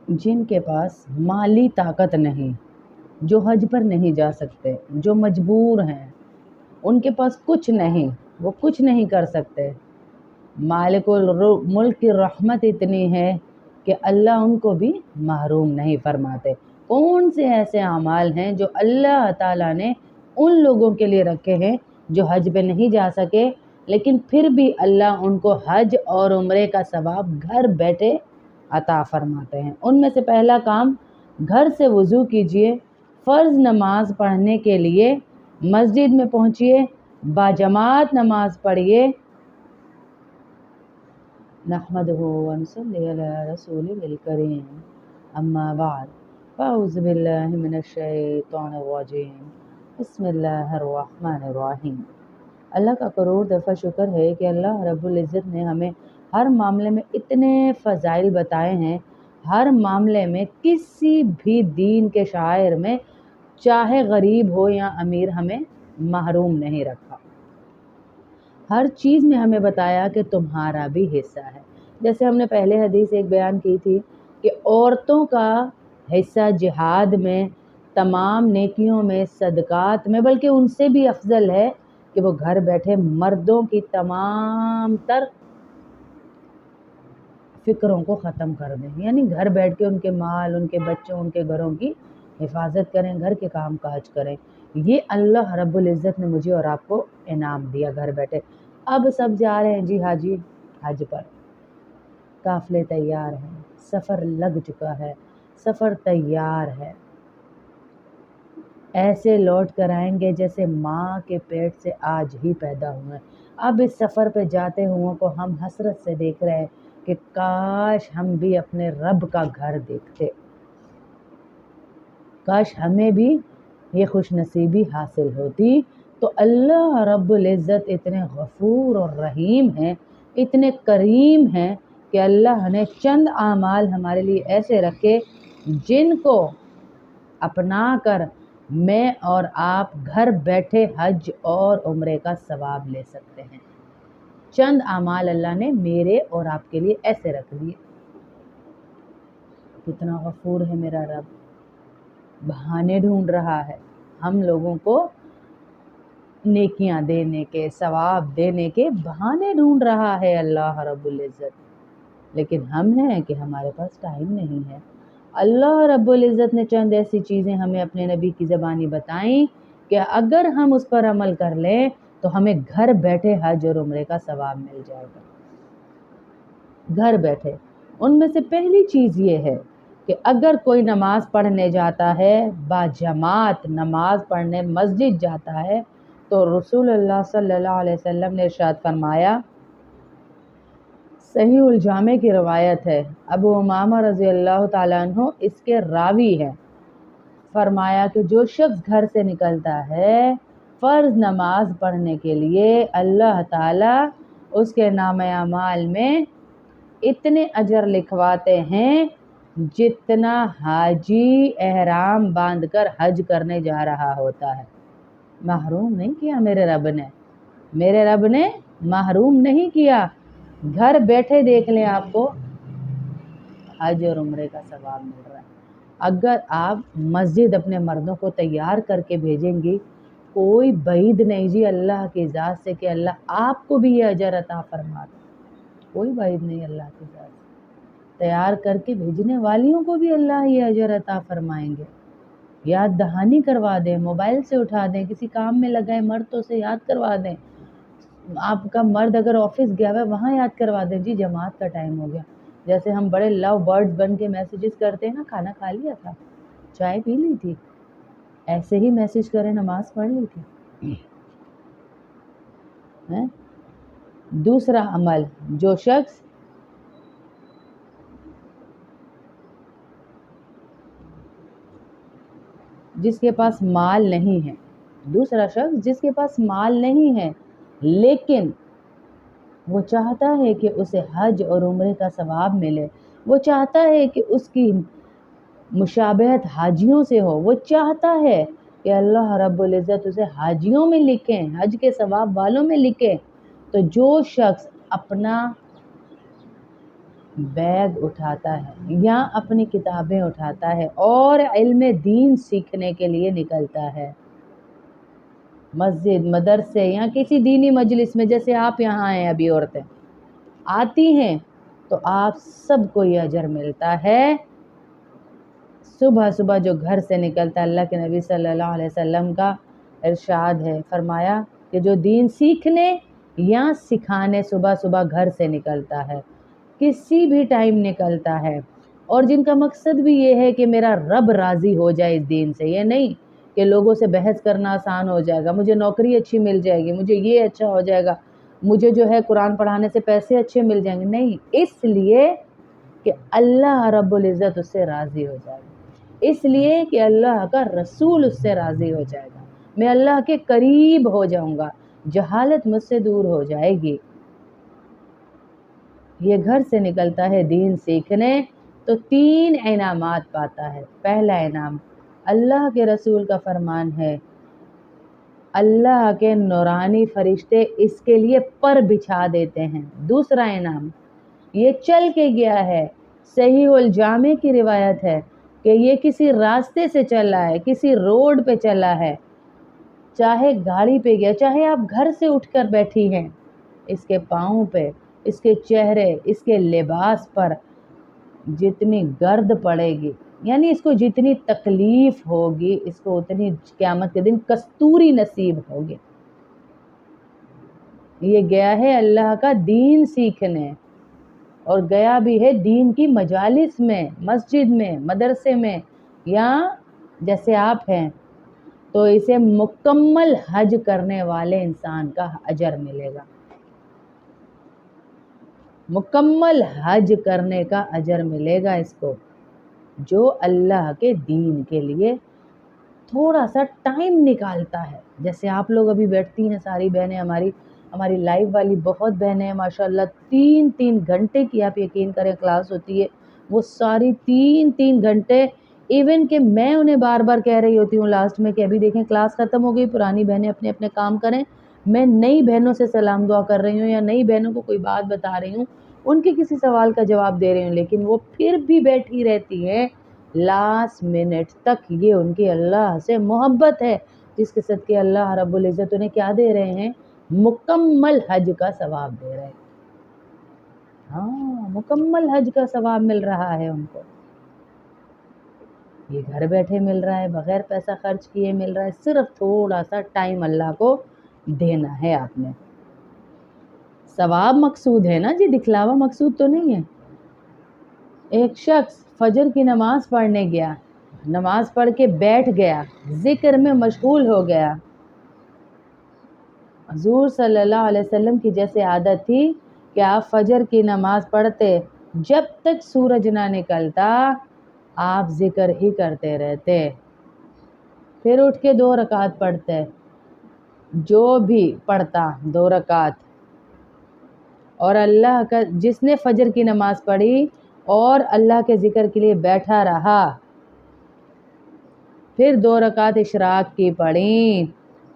جن کے پاس مالی طاقت نہیں، جو حج پر نہیں جا سکتے، جو مجبور ہیں، ان کے پاس کچھ نہیں، وہ کچھ نہیں کر سکتے، مالک الملک کی رحمت اتنی ہے کہ اللہ ان کو بھی محروم نہیں فرماتے۔ کون سے ایسے اعمال ہیں جو اللہ تعالیٰ نے ان لوگوں کے لیے رکھے ہیں جو حج پہ نہیں جا سکے، لیکن پھر بھی اللہ ان کو حج اور عمرے کا ثواب گھر بیٹھے عطا فرماتے ہیں۔ ان میں سے پہلا کام، گھر سے وضو کیجئے، فرض نماز پڑھنے کے لیے مسجد میں پہنچیے، باجماعت نماز پڑھیے۔ نحمده ونصلي على رسوله الكريم اما بعد فاعوذ باللہ من الشیطان الرجیم بسم اللہ الرحمن الرحیم۔ اللہ کا کروڑ دفعہ شکر ہے کہ اللہ رب العزت نے ہمیں ہر معاملے میں اتنے فضائل بتائے ہیں، ہر معاملے میں کسی بھی دین کے شاعر میں چاہے غریب ہو یا امیر ہمیں محروم نہیں رکھا۔ ہر چیز میں ہمیں بتایا کہ تمہارا بھی حصہ ہے۔ جیسے ہم نے پہلے حدیث ایک بیان کی تھی کہ عورتوں کا حصہ جہاد میں، تمام نیکیوں میں، صدقات میں، بلکہ ان سے بھی افضل ہے کہ وہ گھر بیٹھے مردوں کی تمام تر فکروں کو ختم کر دیں، یعنی گھر بیٹھ کے ان کے مال، ان کے بچوں، ان کے گھروں کی حفاظت کریں، گھر کے کام کاج کریں۔ یہ اللہ رب العزت نے مجھے اور آپ کو انعام دیا گھر بیٹھے۔ اب سب جا رہے ہیں جی حاجی حج پر، قافلے تیار ہیں، سفر لگ چکا ہے، سفر تیار ہے، ایسے لوٹ کر آئیں گے جیسے ماں کے پیٹ سے آج ہی پیدا ہوئے۔ اب اس سفر پہ جاتے ہوں کو ہم حسرت سے دیکھ رہے ہیں کہ کاش ہم بھی اپنے رب کا گھر دیکھتے، کاش ہمیں بھی یہ خوش نصیبی حاصل ہوتی۔ تو اللہ رب العزت اتنے غفور اور رحیم ہیں، اتنے کریم ہیں کہ اللہ نے چند اعمال ہمارے لیے ایسے رکھے جن کو اپنا کر میں اور آپ گھر بیٹھے حج اور عمرے کا ثواب لے سکتے ہیں۔ چند اعمال اللہ نے میرے اور آپ کے لیے ایسے رکھ دیے۔ کتنا غفور ہے میرا رب، بہانے ڈھونڈ رہا ہے ہم لوگوں کو نیکیاں دینے کے، ثواب دینے کے بہانے ڈھونڈ رہا ہے اللہ رب العزت، لیکن ہم ہیں کہ ہمارے پاس ٹائم نہیں ہے۔ اللہ رب العزت نے چند ایسی چیزیں ہمیں اپنے نبی کی زبانی بتائیں کہ اگر ہم اس پر عمل کر لیں تو ہمیں گھر بیٹھے حج اور عمرے کا ثواب مل جائے گا، گھر بیٹھے۔ ان میں سے پہلی چیز یہ ہے کہ اگر کوئی نماز پڑھنے جاتا ہے، باجماعت نماز پڑھنے مسجد جاتا ہے، تو رسول اللہ صلی اللہ علیہ وسلم نے ارشاد فرمایا، صحیح الجامع کی روایت ہے، ابو امامہ رضی اللہ تعالیٰ عنہ اس کے راوی ہیں، فرمایا کہ جو شخص گھر سے نکلتا ہے فرض نماز پڑھنے کے لیے، اللہ تعالیٰ اس کے نامہ اعمال میں اتنے اجر لکھواتے ہیں جتنا حاجی احرام باندھ کر حج کرنے جا رہا ہوتا ہے۔ محروم نہیں کیا میرے رب نے، میرے رب نے محروم نہیں کیا۔ گھر بیٹھے دیکھ لیں آپ کو حج اور عمرے کا ثواب مل رہا ہے۔ اگر آپ مسجد اپنے مردوں کو تیار کر کے بھیجیں گی، کوئی بعید نہیں جی اللہ کی ذات سے کہ اللہ آپ کو بھی یہ اجر عطا فرما دے، کوئی بعید نہیں اللہ کی ذات سے۔ تیار کر کے بھیجنے والیوں کو بھی اللہ یہ اجر عطا فرمائیں گے۔ یاد دہانی کروا دیں، موبائل سے اٹھا دیں، کسی کام میں لگائے مرد تو اسے یاد کروا دیں۔ آپ کا مرد اگر آفس گیا ہوا ہے وہاں یاد کروا دیں جی جماعت کا ٹائم ہو گیا۔ جیسے ہم بڑے لو برڈز بن کے میسیجز کرتے ہیں نا، کھانا کھا لیا تھا، چائے پی لی تھی، ایسے ہی میسیج کریں نماز پڑھ لی تھی۔ دوسرا عمل، جو شخص جس کے پاس مال نہیں ہے، دوسرا شخص جس کے پاس مال نہیں ہے لیکن وہ چاہتا ہے کہ اسے حج اور عمرے کا ثواب ملے، وہ چاہتا ہے کہ اس کی مشابہت حاجیوں سے ہو، وہ چاہتا ہے کہ اللہ رب العزت اسے حاجیوں میں لکھیں، حج کے ثواب والوں میں لکھیں، تو جو شخص اپنا بیگ اٹھاتا ہے یا اپنی کتابیں اٹھاتا ہے اور علم دین سیکھنے کے لیے نکلتا ہے، مسجد، مدرسے یا کسی دینی مجلس میں، جیسے آپ یہاں ہیں ابھی عورتیں آتی ہیں تو آپ سب کو یہ اجر ملتا ہے۔ صبح صبح جو گھر سے نکلتا ہے، اللہ کے نبی صلی اللہ علیہ وسلم کا ارشاد ہے، فرمایا کہ جو دین سیکھنے یا سکھانے صبح صبح گھر سے نکلتا ہے، کسی بھی ٹائم نکلتا ہے، اور جن کا مقصد بھی یہ ہے کہ میرا رب راضی ہو جائے اس دین سے، یہ نہیں کہ لوگوں سے بحث کرنا آسان ہو جائے گا، مجھے نوکری اچھی مل جائے گی، مجھے یہ اچھا ہو جائے گا، مجھے جو ہے قرآن پڑھانے سے پیسے اچھے مل جائیں گے، نہیں، اس لیے کہ اللہ رب العزت اس سے راضی ہو جائے گا، اس لیے کہ اللہ کا رسول اس سے راضی ہو جائے گا، میں اللہ کے قریب ہو جاؤں گا، جہالت مجھ سے دور ہو جائے گی۔ یہ گھر سے نکلتا ہے دین سیکھنے تو 3 انعامات پاتا ہے۔ پہلا انعام، اللہ کے رسول کا فرمان ہے، اللہ کے نورانی فرشتے اس کے لیے پر بچھا دیتے ہیں۔ دوسرا انعام، یہ چل کے گیا ہے، صحیح الجامع کی روایت ہے کہ یہ کسی راستے سے چلا ہے، کسی روڈ پہ چلا ہے، چاہے گاڑی پہ گیا، چاہے آپ گھر سے اٹھ کر بیٹھی ہیں، اس کے پاؤں پہ، اس کے چہرے، اس کے لباس پر جتنی گرد پڑے گی، یعنی اس کو جتنی تکلیف ہوگی، اس کو اتنی قیامت کے دن کستوری نصیب ہوگی۔ یہ گیا ہے اللہ کا دین سیکھنے، اور گیا بھی ہے دین کی مجالس میں، مسجد میں، مدرسے میں، یا جیسے آپ ہیں تو اسے مکمل حج کرنے والے انسان کا اجر ملے گا، مکمل حج کرنے کا اجر ملے گا اس کو، جو اللہ کے دین کے لیے تھوڑا سا ٹائم نکالتا ہے۔ جیسے آپ لوگ ابھی بیٹھتی ہیں ساری بہنیں، ہماری لائیو والی بہت بہنیں ہیں ماشاءاللہ، 3 گھنٹے کی آپ یقین کریں کلاس ہوتی ہے، وہ ساری 3 گھنٹے، ایون کہ میں انہیں بار بار کہہ رہی ہوتی ہوں لاسٹ میں کہ ابھی دیکھیں کلاس ختم ہو گئی، پرانی بہنیں اپنے اپنے کام کریں، میں نئی بہنوں سے سلام دعا کر رہی ہوں یا نئی بہنوں کو کوئی بات بتا رہی ہوں، ان کے کسی سوال کا جواب دے رہی ہوں، لیکن وہ پھر بھی بیٹھی رہتی ہیں لاسٹ منٹ تک۔ یہ ان کی اللہ سے محبت ہے، جس کے صدقے اللہ رب العزت انہیں کیا دے رہے ہیں؟ مکمل حج کا ثواب دے رہے ہیں۔ ہاں، مکمل حج کا ثواب مل رہا ہے ان کو، یہ گھر بیٹھے مل رہا ہے، بغیر پیسہ خرچ کیے مل رہا ہے، صرف تھوڑا سا ٹائم اللہ کو دینا ہے آپ نے۔ ثواب مقصود ہے نا جی، دکھلاوا مقصود تو نہیں ہے۔ ایک شخص فجر کی نماز پڑھنے گیا، نماز پڑھ کے بیٹھ گیا، ذکر میں مشغول ہو گیا، حضور صلی اللہ علیہ وسلم کی جیسے عادت تھی کہ آپ فجر کی نماز پڑھتے، جب تک سورج نہ نکلتا آپ ذکر ہی کرتے رہتے، پھر اٹھ کے 2 رکعت پڑھتے، جو بھی پڑھتا 2 رکعت، اور اللہ کا، جس نے فجر کی نماز پڑھی اور اللہ کے ذکر کے لیے بیٹھا رہا، پھر 2 رکعت اشراق کی پڑھیں،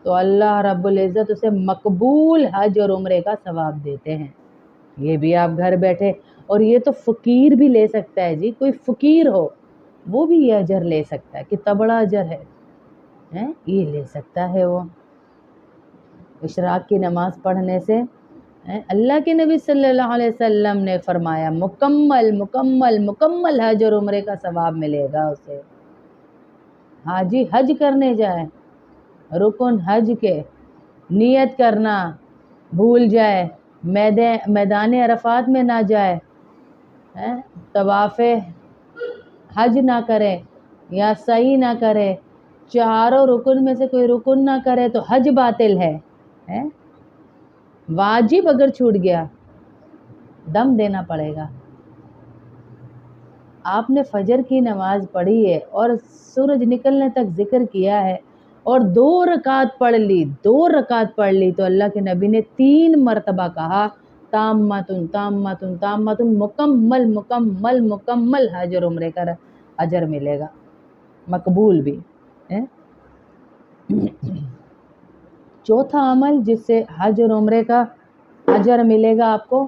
تو اللہ رب العزت اسے مقبول حج اور عمرے کا ثواب دیتے ہیں۔ یہ بھی آپ گھر بیٹھے، اور یہ تو فقیر بھی لے سکتا ہے جی، کوئی فقیر ہو وہ بھی یہ اجر لے سکتا ہے، کتنا بڑا اجر ہے، یہ لے سکتا ہے وہ اشراق کی نماز پڑھنے سے۔ اللہ کے نبی صلی اللہ علیہ وسلم نے فرمایا مکمل مکمل مکمل حج اور عمرے کا ثواب ملے گا اسے۔ حاجی حج کرنے جائے، رکن حج کے نیت کرنا بھول جائے، میدان عرفات میں نہ جائے، طواف حج نہ کرے یا سعی نہ کرے، 4 رکن میں سے کوئی رکن نہ کرے تو حج باطل ہے۔ واجب اگر چھوٹ گیا دم دینا پڑے گا۔ آپ نے فجر کی نماز پڑھی ہے اور سورج نکلنے تک ذکر کیا ہے اور 2 رکعت پڑھ لی، 2 رکعت پڑھ لی، تو اللہ کے نبی نے 3 مرتبہ کہا تامتن تامتن تامتن، مکمل مکمل مکمل حج اور عمرے کا اجر ملے گا، مقبول بھی۔ چوتھا عمل جس سے حج اور عمرے کا اجر ملے گا آپ کو،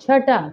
6,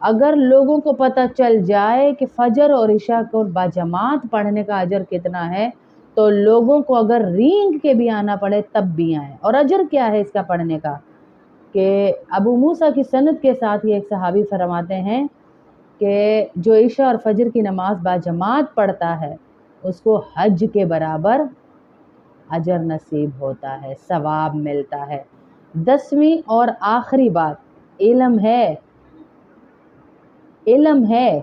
اگر لوگوں کو پتہ چل جائے کہ فجر اور عشاء کو باجماعت پڑھنے کا اجر کتنا ہے تو لوگوں کو اگر رینگ کے بھی آنا پڑے تب بھی آئیں۔ اور اجر کیا ہے اس کا پڑھنے کا کہ ابو موسیٰ کی سند کے ساتھ یہ ایک صحابی فرماتے ہیں کہ جو عشاء اور فجر کی نماز باجماعت پڑھتا ہے اس کو حج کے برابر اجر نصیب ہوتا ہے، ثواب ملتا ہے۔ 10ویں اور آخری بات، علم ہے، علم ہے،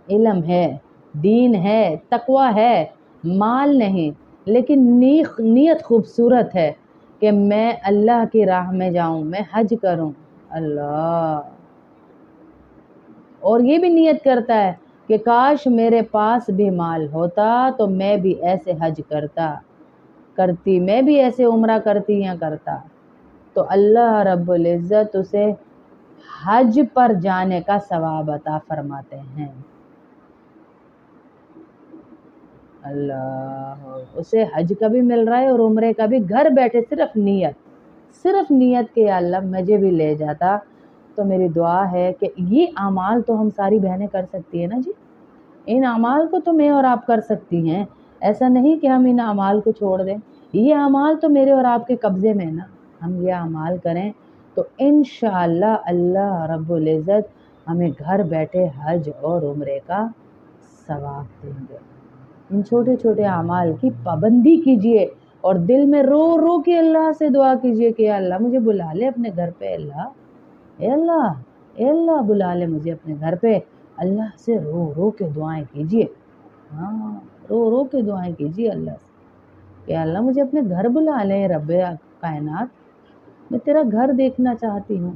علم ہے، دین ہے، تقوی ہے، مال نہیں، لیکن نیت خوبصورت ہے کہ میں اللہ کی راہ میں جاؤں، میں حج کروں۔ اللہ، اور یہ بھی نیت کرتا ہے کہ کاش میرے پاس بھی مال ہوتا تو میں بھی ایسے حج کرتی، میں بھی ایسے عمرہ کرتی یا کرتا، تو اللہ رب العزت اسے حج پر جانے کا ثواب عطا فرماتے ہیں۔ اللہ، اسے حج کا بھی مل رہا ہے اور عمرے کا بھی، گھر بیٹھے صرف نیت کہ یا اللہ مجھے بھی لے جاتا۔ تو میری دعا ہے کہ یہ اعمال تو ہم ساری بہنیں کر سکتی ہیں نا جی، ان اعمال کو تو میں اور آپ کر سکتی ہیں، ایسا نہیں کہ ہم ان اعمال کو چھوڑ دیں، یہ اعمال تو میرے اور آپ کے قبضے میں نا، ہم یہ اعمال کریں تو انشاءاللہ اللہ رب العزت ہمیں گھر بیٹھے حج اور عمرے کا ثواب دیں گے۔ ان چھوٹے چھوٹے اعمال کی پابندی کیجئے اور دل میں رو رو کے اللہ سے دعا کیجئے کہ یا اللہ مجھے بلا لے اپنے گھر پہ، اے اللہ بلا لے مجھے اپنے گھر پہ۔ اللہ سے رو رو کے دعائیں کیجئے، ہاں رو رو کے دعائیں کیجئے اللہ سے کہ اللہ مجھے اپنے گھر بلا لے رب کائنات، میں تیرا گھر دیکھنا چاہتی ہوں،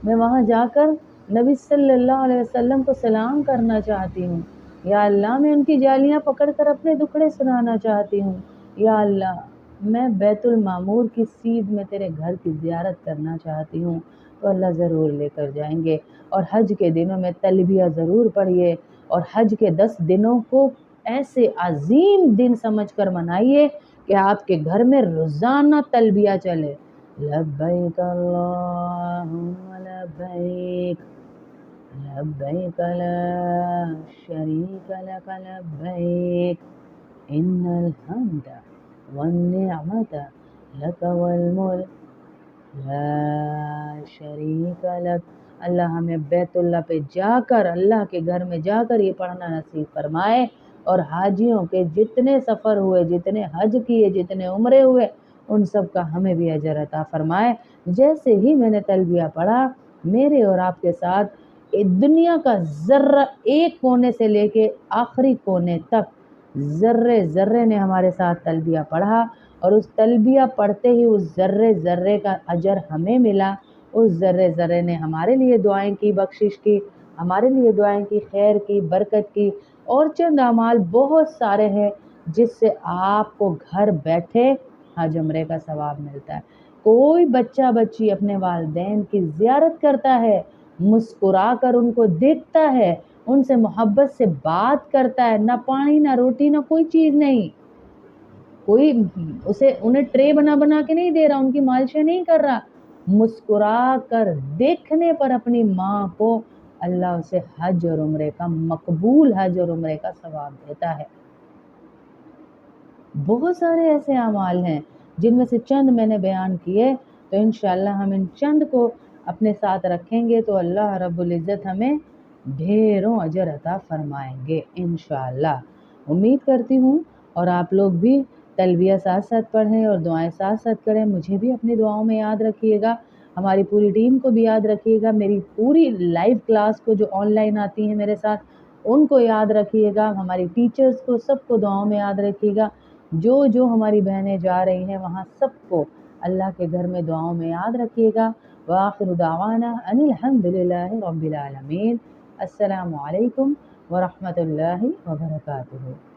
میں وہاں جا کر نبی صلی اللہ علیہ وسلم کو سلام کرنا چاہتی ہوں، یا اللہ میں ان کی جالیاں پکڑ کر اپنے دکھڑے سنانا چاہتی ہوں، یا اللہ میں بیت المعمور کی سیدھ میں تیرے گھر کی زیارت کرنا چاہتی ہوں۔ تو اللہ ضرور لے کر جائیں گے، اور حج کے دنوں میں تلبیہ ضرور پڑھیے، اور حج کے 10 دنوں کو ایسے عظیم دن سمجھ کر منائیے کہ آپ کے گھر میں روزانہ تلبیہ چلے، لبیک اللہم لبیک، لبیک لا شریک لک لبیک، ان الحمد والنعمت لک والملک لا شریک لک۔ اللہ ہمیں بیت اللہ پہ جا کر، اللہ کے گھر میں جا کر یہ پڑھنا نصیب فرمائے، اور حاجیوں کے جتنے سفر ہوئے، جتنے حج کیے، جتنے عمرے ہوئے، ان سب کا ہمیں بھی اجر عطا فرمائے۔ جیسے ہی میں نے تلبیہ پڑھا، میرے اور آپ کے ساتھ دنیا کا ذرہ، ایک کونے سے لے کے آخری کونے تک ذرے ذرے نے ہمارے ساتھ تلبیہ پڑھا، اور اس تلبیہ پڑھتے ہی اس ذرے ذرے کا اجر ہمیں ملا، اس ذرے ذرے نے ہمارے لیے دعائیں کی، بخشش کی، ہمارے لیے دعائیں کی، خیر کی، برکت کی، اور چند اعمال بہت سارے ہیں جس سے آپ کو گھر بیٹھے حج عمرے کا ثواب ملتا ہے۔ کوئی بچہ بچی اپنے والدین کی زیارت کرتا ہے، مسکرا کر ان کو دیکھتا ہے، ان سے محبت سے بات کرتا ہے، نہ پانی نہ روٹی نہ کوئی چیز نہیں، کوئی انہیں ٹرے بنا کے نہیں دے رہا، ان کی مالشیں نہیں کر رہا، مسکرا کر دیکھنے پر اپنی ماں کو اللہ اسے حج اور عمرے کا، مقبول حج اور عمرے کا ثواب دیتا ہے۔ بہت سارے ایسے اعمال ہیں جن میں سے چند میں نے بیان کیے، تو انشاءاللہ ہم ان چند کو اپنے ساتھ رکھیں گے تو اللہ رب العزت ہمیں ڈھیروں اجر عطا فرمائیں گے انشاءاللہ۔ امید کرتی ہوں اور آپ لوگ بھی تلبیہ ساتھ ساتھ پڑھیں اور دعائیں ساتھ ساتھ کریں، مجھے بھی اپنی دعاؤں میں یاد رکھیے گا، ہماری پوری ٹیم کو بھی یاد رکھیے گا، میری پوری لائیو کلاس کو جو آن لائن آتی ہیں میرے ساتھ ان کو یاد رکھیے گا، ہماری ٹیچرز کو سب کو دعاؤں میں یاد رکھیے گا، جو ہماری بہنیں جا رہی ہیں وہاں سب کو اللہ کے گھر میں دعاؤں میں یاد رکھیے گا۔ وآخر دعوانا ان الحمدللہ رب العالمین۔ السلام علیکم ورحمۃ اللہ وبرکاتہ۔